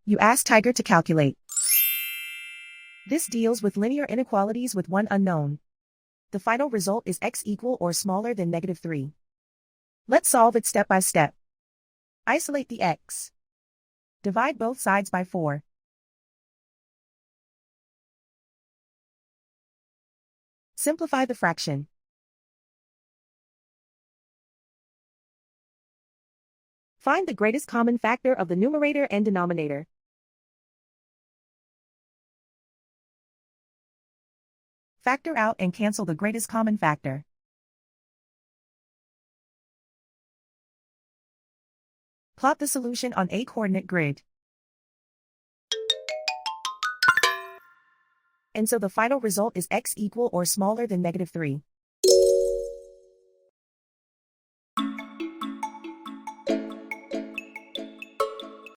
You ask Tiger to calculate. This deals with linear inequalities with one unknown. The final result is x equal or smaller than -3. Let's solve it step by step. Isolate the x. Divide both sides by 4. Simplify the fraction. Find the greatest common factor of the numerator and denominator. Factor out and cancel the greatest common factor. Plot the solution on a coordinate grid. And so the final result is x equal or smaller than -3.